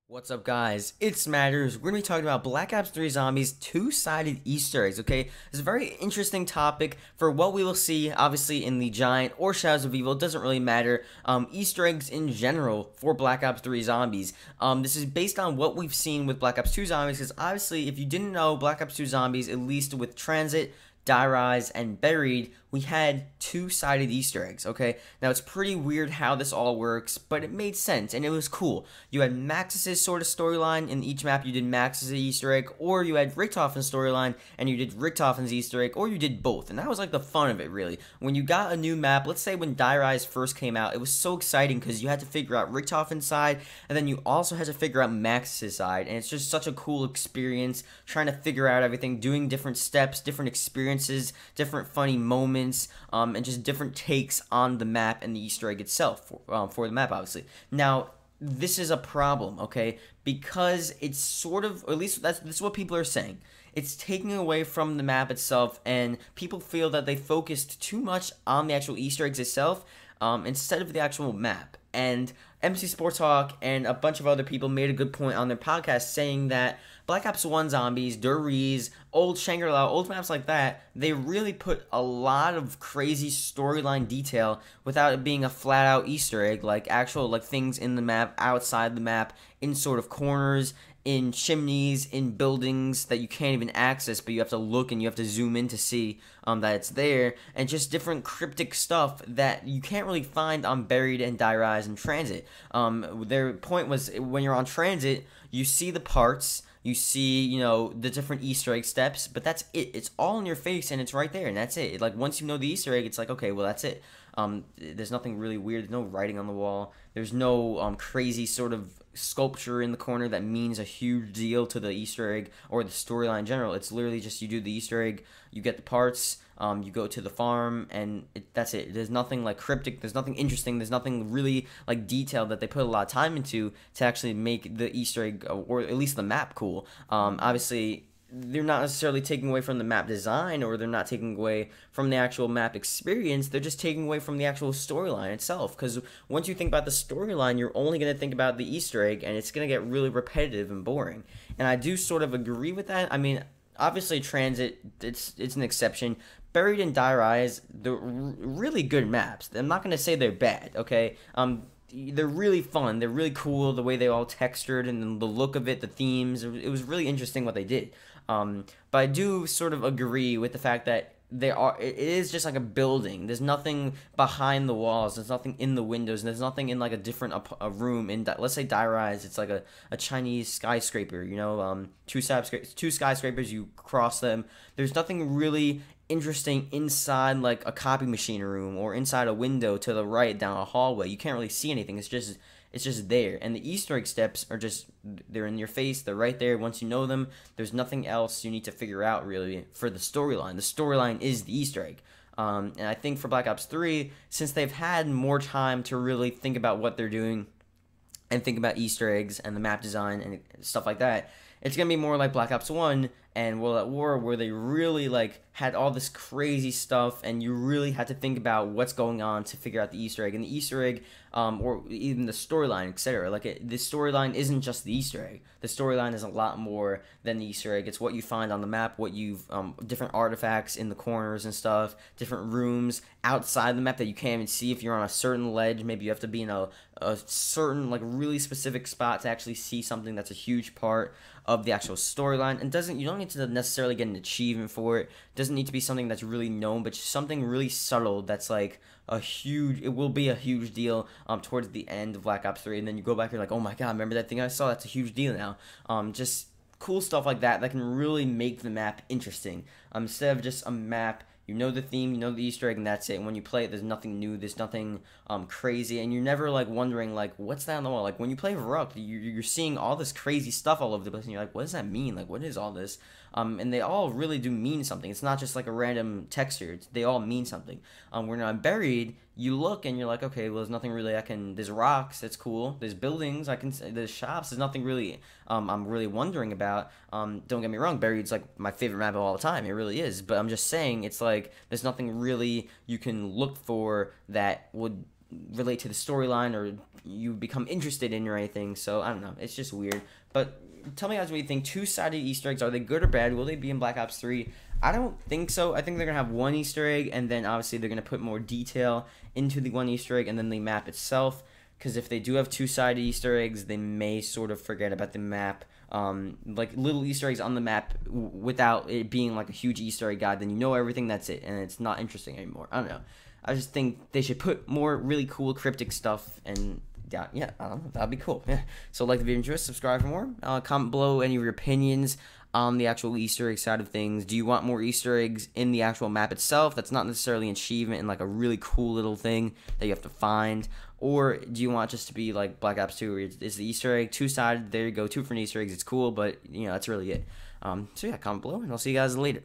What's up, guys? It's Matters. We're going to be talking about Black Ops 3 Zombies two-sided Easter eggs, okay? It's a very interesting topic for what we will see, obviously, in the Giant or Shadows of Evil. It doesn't really matter. Easter eggs in general for Black Ops 3 Zombies. This is based on what we've seen with Black Ops 2 Zombies, because obviously, if you didn't know, Black Ops 2 Zombies, at least with Transit, Die Rise, and Buried, we had two-sided Easter eggs, okay? Now, it's pretty weird how this all works, but it made sense, and it was cool. You had Maxis' sort of storyline. In each map, you did Maxis' Easter egg, or you had Richtofen's storyline, and you did Richtofen's Easter egg, or you did both, and that was, like, the fun of it, really. When you got a new map, let's say when Die Rise first came out, it was so exciting, because you had to figure out Richtofen's side, and then you also had to figure out Maxis' side, and it's just such a cool experience, trying to figure out everything, doing different steps, different experiences, different funny moments, and just different takes on the map and the Easter egg itself for the map, obviously. Now, this is a problem, okay? Because it's sort of, or at least this is what people are saying. It's taking away from the map itself, and people feel that they focused too much on the actual Easter eggs itself instead of the actual map. And MC Sports Hawk and a bunch of other people made a good point on their podcast saying that Black Ops 1 Zombies, Duriz, old Shangri-La, old maps like that, they really put a lot of crazy storyline detail without it being a flat-out Easter egg, like actual like things in the map, outside the map, in sort of corners, in chimneys, in buildings that you can't even access, but you have to look and you have to zoom in to see that it's there, and just different cryptic stuff that you can't really find on Buried and Die Rise and Transit. Their point was when you're on Transit, you see the parts, you see, you know, the different Easter egg steps, but that's it. It's all in your face, and it's right there, and that's it. Like, once you know the Easter egg, it's like, okay, well, that's it. There's nothing really weird. There's no writing on the wall. There's no crazy sort of sculpture in the corner that means a huge deal to the Easter egg or the storyline in general. It's literally just you do the Easter egg, you get the parts, you go to the farm, and that's it. There's nothing like cryptic, there's nothing interesting, there's nothing really like detailed that they put a lot of time into to actually make the Easter egg, or at least the map, cool. Obviously, they're not necessarily taking away from the map design, or they're not taking away from the actual map experience. They're just taking away from the actual storyline itself, because once you think about the storyline, you're only going to think about the Easter egg, and it's going to get really repetitive and boring. And I do sort of agree with that. I mean, obviously Transit, it's an exception. Buried and Die Rise, they're really good maps. I'm not going to say they're bad, okay? They're really fun. They're really cool, the way they all textured and the look of it, the themes. It was really interesting what they did. But I do sort of agree with the fact that it is just like a building. There's nothing behind the walls. There's nothing in the windows. And there's nothing in like a different a room. Let's say Die Rise, it's like a Chinese skyscraper, you know, two skyscrapers, you cross them. There's nothing really interesting inside like a copy machine room or inside a window to the right down a hallway. You can't really see anything. It's just there. And the Easter egg steps are just, they're in your face, they're right there. Once you know them, there's nothing else you need to figure out really for the storyline. The storyline is the Easter egg. And I think for Black Ops 3, since they've had more time to really think about what they're doing and think about Easter eggs and the map design and stuff like that, it's going to be more like Black Ops 1 and World at War, where they really like had all this crazy stuff, and you really had to think about what's going on to figure out the Easter egg. And the Easter egg, or even the storyline, etc. Like the storyline isn't just the Easter egg. The storyline is a lot more than the Easter egg. It's what you find on the map, what you've different artifacts in the corners and stuff, different rooms outside the map that you can't even see if you're on a certain ledge. Maybe you have to be in a certain like really specific spot to actually see something that's a huge part of the actual storyline. And you don't need to necessarily get an achievement for it. It doesn't need to be something that's really known, but just something really subtle that's like it will be a huge deal towards the end of Black Ops 3, and then you go back and you're like, oh my god, remember that thing I saw? That's a huge deal now. Just cool stuff like that can really make the map interesting. Instead of just a map, you know the theme, you know the Easter egg, and that's it. And when you play it, there's nothing new, there's nothing crazy, and you're never like wondering like, what's that on the wall? Like when you play Rook, you're seeing all this crazy stuff all over the place, and you're like, what does that mean? Like, what is all this? And they all really do mean something. It's not just like a random texture. They all mean something. When I'm Buried, you look and you're like, okay, well, there's nothing really there's rocks, that's cool. There's buildings, there's shops, there's nothing really I'm really wondering about. Don't get me wrong, Buried's like my favorite map of all time. It really is. But I'm just saying, it's like, there's nothing really you can look for that would relate to the storyline or you become interested in or anything. So I don't know, it's just weird. But tell me guys what you think. Two-sided Easter eggs, are they good or bad? Will they be in Black Ops 3? I don't think so. I think they're gonna have one Easter egg, and then obviously they're gonna put more detail into the one Easter egg and then the map itself. Because if they do have two-sided Easter eggs, they may sort of forget about the map. Like little Easter eggs on the map without it being like a huge Easter egg guide, then you know everything, that's it, and it's not interesting anymore. I don't know. I just think they should put more really cool cryptic stuff, and yeah, I don't know, that'd be cool. Yeah. So like the video, enjoy, subscribe for more. Comment below any of your opinions on the actual Easter egg side of things. Do you want more Easter eggs in the actual map itself? That's not necessarily an achievement and like a really cool little thing that you have to find. Or do you want just to be like Black Ops 2, where it's the Easter egg two-sided? There you go, 2 different Easter eggs. It's cool, but you know that's really it. So yeah, comment below, and I'll see you guys later.